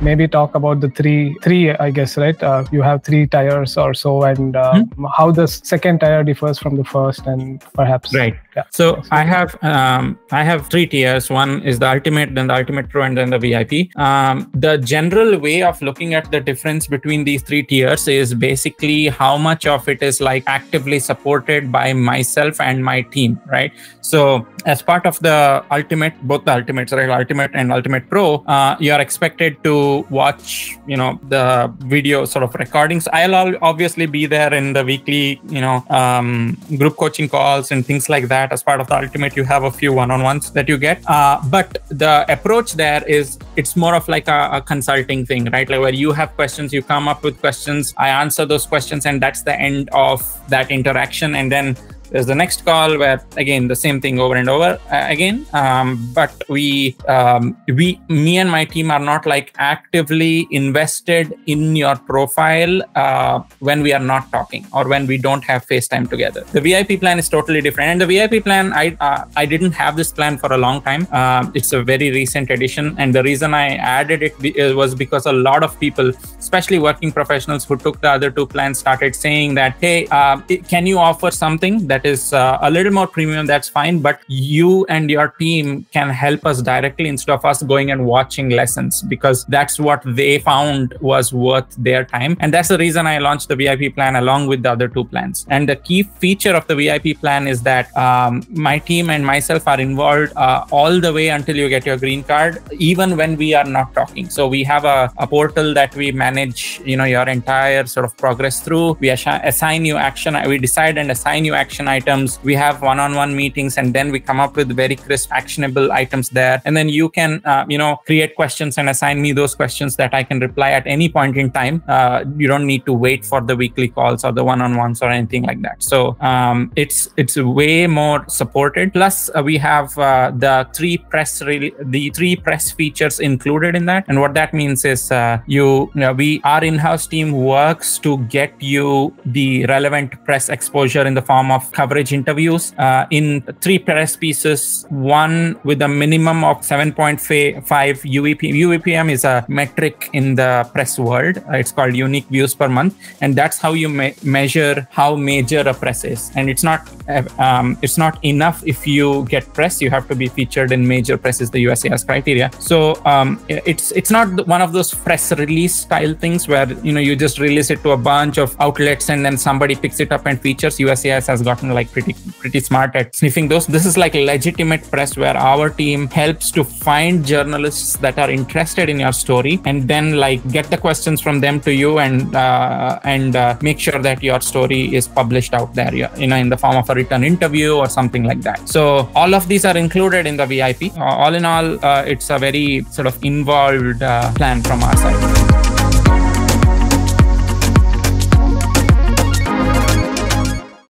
maybe talk about the three, I guess, right? You have 3 tiers or so, and how the second tier differs from the first, and perhaps. Right. Yeah. So I have 3 tiers. One is the Ultimate, then the Ultimate Pro, and then the VIP. The general way of looking at the difference between these 3 tiers is basically how much of it is like actively supported by myself and my team, right? So as part of the Ultimate, both the Ultimates, right, Ultimate and Ultimate Pro, you are expected to watch, the video sort of recordings. I'll obviously be there in the weekly, group coaching calls and things like that. As part of the Ultimate, you have a few one-on-ones that you get. But the approach there is, it's more of like a consulting thing, right? Like where you have questions, you come up with questions, I answer those questions, and that's the end of that interaction. And then there's the next call where, again, the same thing over and over again. But me and my team are not like actively invested in your profile when we are not talking or when we don't have FaceTime together. The VIP plan is totally different. And the VIP plan, I didn't have this plan for a long time. It's a very recent addition. And the reason I added it was because a lot of people, especially working professionals who took the other 2 plans, started saying that, hey, can you offer something that is a little more premium? That's fine, but you and your team can help us directly instead of us going and watching lessons, because that's what they found was worth their time. And that's the reason I launched the VIP plan along with the other 2 plans. And the key feature of the VIP plan is that my team and myself are involved all the way until you get your green card, even when we are not talking. So we have a portal that we manage, your entire sort of progress through. We assign you action. We decide and assign you action items. We have one-on-one meetings, and then we come up with very crisp, actionable items there. And then you can, create questions and assign me those questions that I can reply at any point in time. You don't need to wait for the weekly calls or the one-on-ones or anything like that. So it's way more supported. Plus, we have the 3 press features included in that. And what that means is, our in-house team works to get you the relevant press exposure in the form of coverage interviews in 3 press pieces, one with a minimum of 7.5 UVP. UVPM is a metric in the press world. It's called unique views per month. And that's how you measure how major a press is. And it's not enough if you get press. You have to be featured in major presses, the USAS criteria. So it's not one of those press release style things where, you just release it to a bunch of outlets and then somebody picks it up and features. USAS has gotten like pretty smart at sniffing those. This is like legitimate press where our team helps to find journalists that are interested in your story, and then like get the questions from them to you, and make sure that your story is published out there, in the form of a written interview or something like that. So all of these are included in the VIP. All in all, it's a very sort of involved plan from our side.